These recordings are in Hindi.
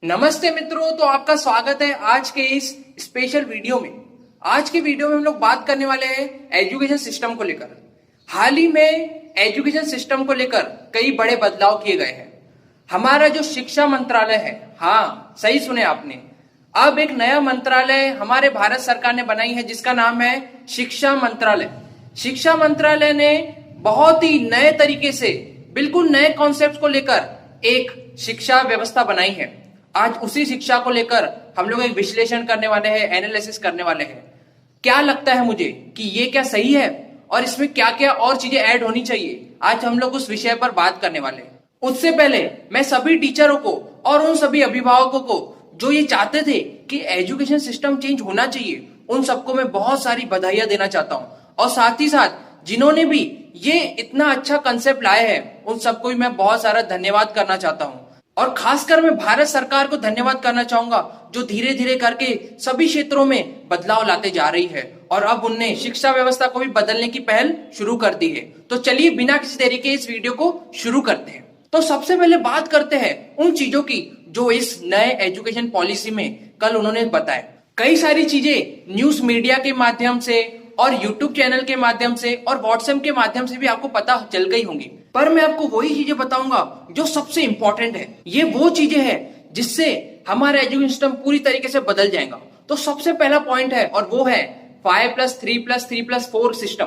नमस्ते मित्रों, तो आपका स्वागत है आज के इस स्पेशल वीडियो में। आज के वीडियो में हम लोग बात करने वाले हैं एजुकेशन सिस्टम को लेकर। हाल ही में एजुकेशन सिस्टम को लेकर कई बड़े बदलाव किए गए हैं। हमारा जो शिक्षा मंत्रालय है, हाँ सही सुने आपने, अब एक नया मंत्रालय हमारे भारत सरकार ने बनाई है जिसका नाम है शिक्षा मंत्रालय। शिक्षा मंत्रालय ने बहुत ही नए तरीके से, बिल्कुल नए कॉन्सेप्ट को लेकर एक शिक्षा व्यवस्था बनाई है। आज उसी शिक्षा को लेकर हम लोग एक विश्लेषण करने वाले हैं, एनालिसिस करने वाले हैं। क्या लगता है मुझे कि ये क्या सही है और इसमें क्या क्या और चीजें ऐड होनी चाहिए, आज हम लोग उस विषय पर बात करने वाले हैं। उससे पहले मैं सभी टीचरों को और उन सभी अभिभावकों को जो ये चाहते थे कि एजुकेशन सिस्टम चेंज होना चाहिए, उन सबको मैं बहुत सारी बधाइयां देना चाहता हूं। और साथ ही साथ जिन्होंने भी ये इतना अच्छा कंसेप्ट लाए हैं, उन सबको भी मैं बहुत सारा धन्यवाद करना चाहता हूं। और खासकर मैं भारत सरकार को धन्यवाद करना चाहूंगा जो धीरे धीरे करके सभी क्षेत्रों में बदलाव लाते जा रही है और अब उनने शिक्षा व्यवस्था को भी बदलने की पहल शुरू कर दी है। तो चलिए बिना किसी देरी के इस वीडियो को शुरू करते हैं। तो सबसे पहले बात करते हैं उन चीजों की जो इस नए एजुकेशन पॉलिसी में कल उन्होंने बताया। कई सारी चीजें न्यूज मीडिया के माध्यम से और यूट्यूब चैनल के माध्यम से और व्हाट्सएप के माध्यम से भी आपको पता चल गई होंगी, पर मैं आपको वही चीजें बताऊंगा जो सबसे इंपॉर्टेंट है। ये वो चीजें हैं जिससे हमारा एजुकेशन सिस्टम पूरी तरीके से बदल जाएगा। तो सबसे पहला पॉइंट है और वो है 5+3+3+4 सिस्टम।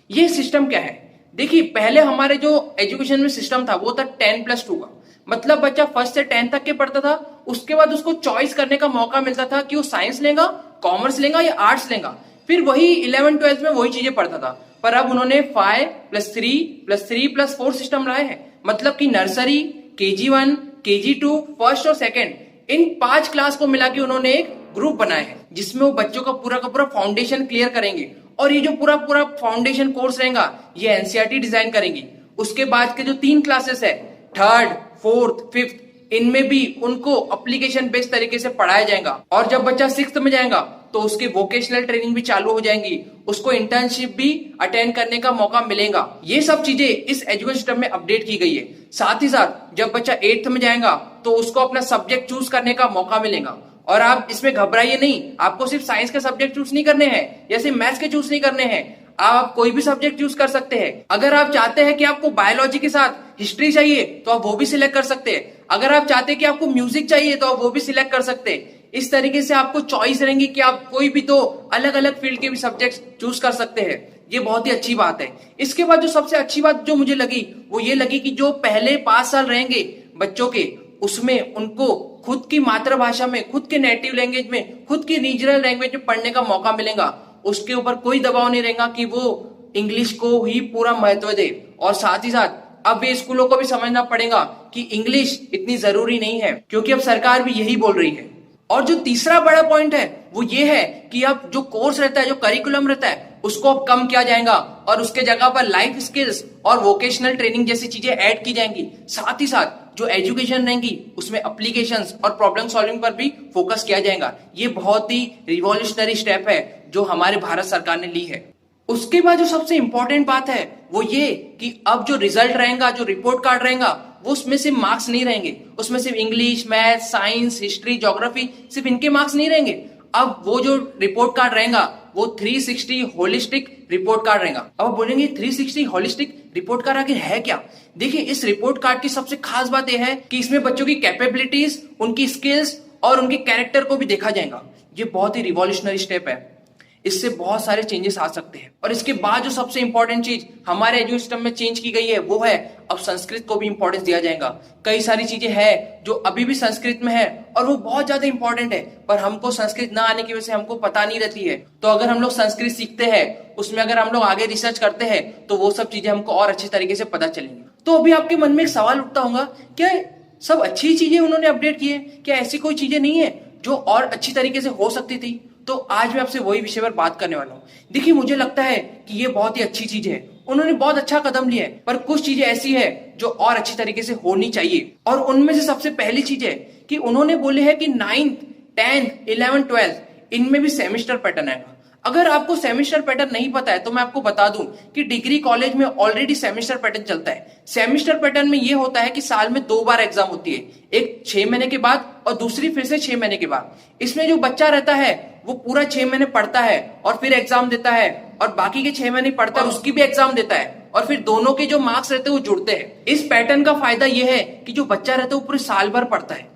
ये सिस्टम क्या है? देखिए, पहले हमारे जो एजुकेशन में सिस्टम था वो था 10+2 का। मतलब बच्चा फर्स्ट से 10 तक के पढ़ता था, उसके बाद उसको चॉइस करने का मौका मिलता था कि वो साइंस लेगा, कॉमर्स लेगा या आर्ट्स लेगा। फिर वही 11-12 में वही चीजें पढ़ता था। पर अब उन्होंने 5+3+3+4 सिस्टम लाए हैं। मतलब कि नर्सरी, KG1, KG2, फर्स्ट और सेकंड, इन 5 क्लास को मिला के उन्होंने एक ग्रुप बनाया है जिसमें वो बच्चों का पूरा फाउंडेशन क्लियर करेंगे। और ये जो पूरा फाउंडेशन कोर्स रहेगा ये एनसीईआरटी डिजाइन करेंगी। उसके बाद के जो 3 क्लासेस है, थर्ड, फोर्थ, फिफ्थ, इनमें भी उनको एप्लीकेशन बेस्ड तरीके से पढ़ाया जाएगा। और जब बच्चा 6th में जाएगा तो उसकी वोकेशनल ट्रेनिंग भी चालू हो जाएंगी, उसको इंटर्नशिप भी अटेंड करने का मौका मिलेगा। ये सब चीजें इस एजुकेशन सिस्टम में अपडेट की गई है। साथ ही साथ जब बच्चा 8th में जाएगा तो उसको अपना सब्जेक्ट चूज करने का मौका मिलेगा। और आप इसमें घबराइए नहीं, आपको सिर्फ साइंस के सब्जेक्ट चूज नहीं करने हैं या सिर्फ मैथ्स के चूज नहीं करने हैं, आप कोई भी सब्जेक्ट चूज कर सकते हैं। अगर आप चाहते हैं कि आपको बायोलॉजी के साथ हिस्ट्री चाहिए तो आप वो भी सिलेक्ट कर सकते हैं। अगर आप चाहते हैं कि आपको म्यूजिक चाहिए तो आप वो भी सिलेक्ट कर सकते हैं। इस तरीके से आपको चॉइस रहेंगी कि आप कोई भी 2 अलग अलग फील्ड के भी सब्जेक्ट चूज कर सकते हैं। ये बहुत ही अच्छी बात है। इसके बाद जो सबसे अच्छी बात जो मुझे लगी वो ये लगी कि जो पहले 5 साल रहेंगे बच्चों के, उसमें उनको खुद की मातृभाषा में, खुद के नेटिव लैंग्वेज में, खुद की रीजनल लैंग्वेज में पढ़ने का मौका मिलेगा। उसके ऊपर कोई दबाव नहीं रहेगा कि वो इंग्लिश को ही पूरा महत्व दे। और साथ ही साथ अब ये स्कूलों को भी समझना पड़ेगा कि इंग्लिश इतनी जरूरी नहीं है, क्योंकि अब सरकार भी यही बोल रही है। और जो तीसरा बड़ा पॉइंट है वो ये है कि अब जो कोर्स रहता है, जो करिकुलम रहता है, उसको अब कम किया जाएगा और उसके जगह पर लाइफ स्किल्स और वोकेशनल ट्रेनिंग जैसी चीजें ऐड की जाएंगी। साथ ही साथ जो एजुकेशन रहेंगी उसमें एप्लीकेशंस और प्रॉब्लम सॉल्विंग पर भी फोकस किया जाएगा। ये बहुत ही रिवॉल्यूशनरी स्टेप है जो हमारे भारत सरकार ने ली है। उसके बाद जो सबसे इंपॉर्टेंट बात है वो ये कि अब जो रिजल्ट रहेगा, जो रिपोर्ट कार्ड रहेगा, वो उसमें सिर्फ मार्क्स नहीं रहेंगे, उसमें सिर्फ English, math, science, history, geography, सिर्फ इनके मार्क्स नहीं रहेंगे। अब वो जो रिपोर्ट कार्ड रहेगा वो 360 होलिस्टिक रिपोर्ट कार्ड रहेगा। अब बोलेंगे 360 होलिस्टिक रिपोर्ट कार्ड आखिर है क्या? देखिए, इस रिपोर्ट कार्ड की सबसे खास बात यह है कि इसमें बच्चों की कैपेबिलिटीज, उनकी स्किल्स और उनके कैरेक्टर को भी देखा जाएगा। ये बहुत ही रिवॉल्यूशनरी स्टेप है, इससे बहुत सारे चेंजेस आ सकते हैं। और इसके बाद जो सबसे इंपॉर्टेंट चीज हमारे एजुकेशन सिस्टम में चेंज की गई है वो है अब संस्कृत को भी इंपॉर्टेंस दिया जाएगा। कई सारी चीजें हैं जो अभी भी संस्कृत में है और वो बहुत ज्यादा इंपॉर्टेंट है, पर हमको संस्कृत ना आने की वजह से हमको पता नहीं रहती है। तो अगर हम लोग संस्कृत सीखते हैं, उसमें अगर हम लोग आगे रिसर्च करते हैं तो वो सब चीजें हमको और अच्छी तरीके से पता चलेंगी। तो अभी आपके मन में एक सवाल उठता होगा, क्या सब अच्छी चीजें उन्होंने अपडेट की है? क्या ऐसी कोई चीजें नहीं है जो और अच्छी तरीके से हो सकती थी? तो आज मैं आपसे वही विषय पर बात करने वाला हूँ। देखिए, मुझे लगता है कि ये बहुत ही अच्छी चीज है, उन्होंने बहुत अच्छा कदम लिया है, पर कुछ चीजें ऐसी है जो और अच्छी तरीके से होनी चाहिए। और उनमें से सबसे पहली चीज है कि उन्होंने बोले है कि 9th, 10th, 11th, 12th इनमें भी सेमेस्टर पैटर्न आएगा। अगर आपको सेमेस्टर पैटर्न नहीं पता है तो मैं आपको बता दूं कि डिग्री कॉलेज में ऑलरेडी सेमेस्टर पैटर्न चलता है। सेमेस्टर पैटर्न में ये होता है कि साल में 2 बार एग्जाम होती है, एक 6 महीने के बाद और दूसरी फिर से 6 महीने के बाद। इसमें जो बच्चा रहता है वो पूरा 6 महीने पढ़ता है और फिर एग्जाम देता है, और बाकी के 6 महीने पढ़ता है उसकी भी एग्जाम देता है, और फिर दोनों के जो मार्क्स रहते हैं वो जुड़ते हैं। इस पैटर्न का फायदा यह है कि जो बच्चा रहता है वो पूरे साल भर पढ़ता है।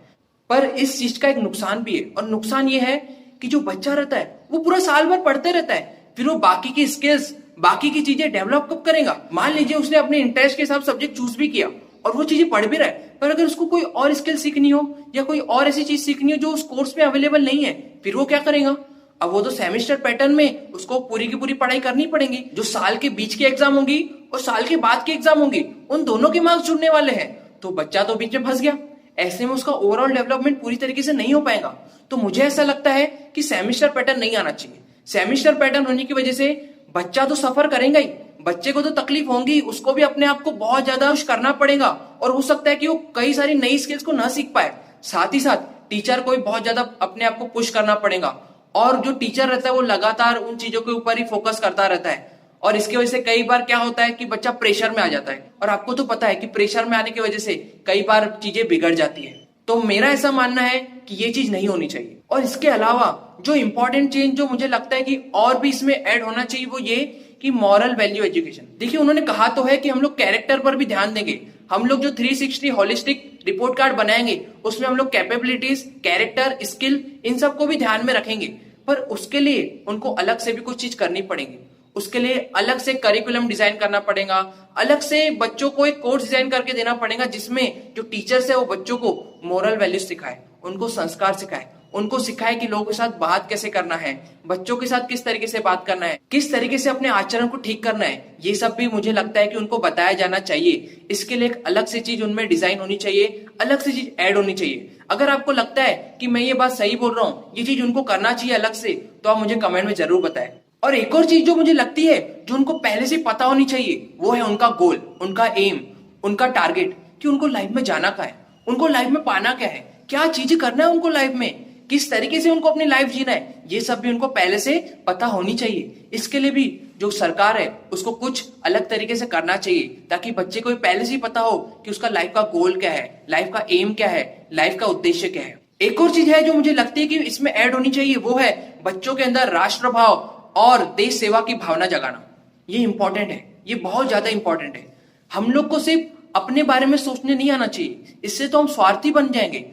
पर इस चीज का एक नुकसान भी है, और नुकसान ये है कि जो बच्चा रहता है वो पूरा साल भर पढ़ते रहता है, फिर वो बाकी की स्किल्स, बाकी की चीजें डेवलप कब करेगा। मान लीजिए उसने अपने इंटरेस्ट के हिसाब सब्जेक्ट चूज भी किया और वो चीजें पढ़ भी रहा है, पर अगर उसको कोई और स्किल सीखनी हो या कोई और ऐसी चीज सीखनी हो जो उस कोर्स में अवेलेबल नहीं है, फिर वो क्या करेगा। अब वो तो सेमेस्टर पैटर्न में उसको पूरी की पूरी पढ़ाई करनी पड़ेगी। जो साल के बीच की एग्जाम होंगी और साल के बाद की एग्जाम होंगी, उन दोनों के मार्क्स जुड़ने वाले हैं, तो बच्चा तो बीच में फंस गया। ऐसे में उसका ओवरऑल डेवलपमेंट पूरी तरीके से नहीं हो पाएगा। तो मुझे ऐसा लगता है कि सेमेस्टर पैटर्न नहीं आना चाहिए। सेमेस्टर पैटर्न होने की वजह से बच्चा तो सफर करेगा ही, बच्चे को तो तकलीफ होंगी, उसको भी अपने आप को बहुत ज्यादा पुश करना पड़ेगा, और हो सकता है कि वो कई सारी नई स्किल्स को ना सीख पाए। साथ ही साथ टीचर को भी बहुत ज्यादा अपने आप को पुश करना पड़ेगा, और जो टीचर रहता है वो लगातार उन चीजों के ऊपर ही फोकस करता रहता है, और इसकी वजह से कई बार क्या होता है कि बच्चा प्रेशर में आ जाता है। और आपको तो पता है कि प्रेशर में आने की वजह से कई बार चीजें बिगड़ जाती है। तो मेरा ऐसा मानना है कि ये चीज नहीं होनी चाहिए। और इसके अलावा जो इंपॉर्टेंट चेंज जो मुझे लगता है कि और भी इसमें ऐड होना चाहिए वो ये कि मॉरल वैल्यू एजुकेशन। देखिए, उन्होंने कहा तो है कि हम लोग कैरेक्टर पर भी ध्यान देंगे, हम लोग जो 360 होलिस्टिक रिपोर्ट कार्ड बनाएंगे उसमें हम लोग कैपेबिलिटीज, कैरेक्टर, स्किल, इन सबको भी ध्यान में रखेंगे, पर उसके लिए उनको अलग से भी कुछ चीज करनी पड़ेगी। उसके लिए अलग से करिकुलम डिजाइन करना पड़ेगा, अलग से बच्चों को एक कोर्स डिजाइन करके देना पड़ेगा जिसमें जो टीचर्स है वो बच्चों को मोरल वैल्यूज सिखाए, उनको संस्कार सिखाए, उनको सिखाए कि लोगों के साथ बात कैसे करना है, बच्चों के साथ किस तरीके से बात करना है, किस तरीके से अपने आचरण को ठीक करना है। ये सब भी मुझे लगता है कि उनको बताया जाना चाहिए। इसके लिए एक अलग से चीज उनमें डिजाइन होनी चाहिए, अलग से चीज ऐड होनी चाहिए। अगर आपको लगता है कि मैं ये बात सही बोल रहा हूँ, ये चीज उनको करना चाहिए अलग से, तो आप मुझे कमेंट में जरूर बताएं। और एक और चीज जो मुझे लगती है जो उनको पहले से पता होनी चाहिए, वो है उनका गोल, उनका एम, उनका टारगेट, कि उनको लाइफ में जाना क्या है, उनको लाइफ में पाना क्या है, क्या चीजें करना है उनको लाइफ में, किस तरीके से उनको अपनी लाइफ जीना है, ये सब भी उनको पहले से पता होनी चाहिए। इसके लिए भी जो सरकार है उसको कुछ अलग तरीके से करना चाहिए, ताकि बच्चे को पहले से ही पता हो कि उसका लाइफ का गोल क्या है, लाइफ का एम क्या है, लाइफ का उद्देश्य क्या है। एक और चीज है जो मुझे लगती है कि इसमें ऐड होनी चाहिए, वो है बच्चों के अंदर राष्ट्रभाव और देश सेवा की भावना जगाना। ये इंपॉर्टेंट है, ये बहुत ज्यादा इंपॉर्टेंट है। हम लोग को सिर्फ अपने बारे में सोचने नहीं आना चाहिए, इससे तो हम स्वार्थी बन जाएंगे।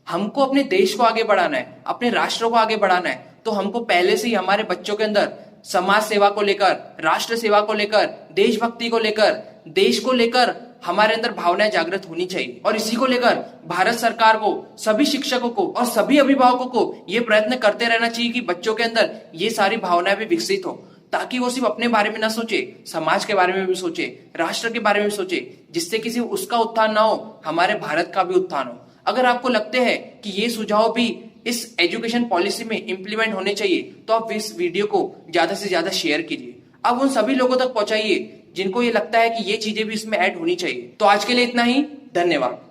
हमको अपने देश को आगे बढ़ाना है, अपने राष्ट्र को आगे बढ़ाना है, तो हमको पहले से ही हमारे बच्चों के अंदर समाज सेवा को लेकर, राष्ट्र सेवा को लेकर, देशभक्ति को लेकर, देश को लेकर हमारे अंदर भावनाएं जागृत होनी चाहिए। और इसी को लेकर भारत सरकार को, सभी शिक्षकों को और सभी अभिभावकों को ये प्रयत्न करते रहना चाहिए कि बच्चों के अंदर ये सारी भावनाएं भी विकसित हो, ताकि वो सिर्फ अपने बारे में ना सोचे, समाज के बारे में भी सोचे, राष्ट्र के बारे में भी सोचे, जिससे किसी उसका उत्थान ना हो, हमारे भारत का भी उत्थान हो। अगर आपको लगते हैं कि ये सुझाव भी इस एजुकेशन पॉलिसी में इंप्लीमेंट होने चाहिए, तो आप इस वीडियो को ज्यादा से ज्यादा शेयर कीजिए। आप उन सभी लोगों तक पहुंचाइए जिनको ये लगता है कि ये चीजें भी इसमें ऐड होनी चाहिए। तो आज के लिए इतना ही, धन्यवाद।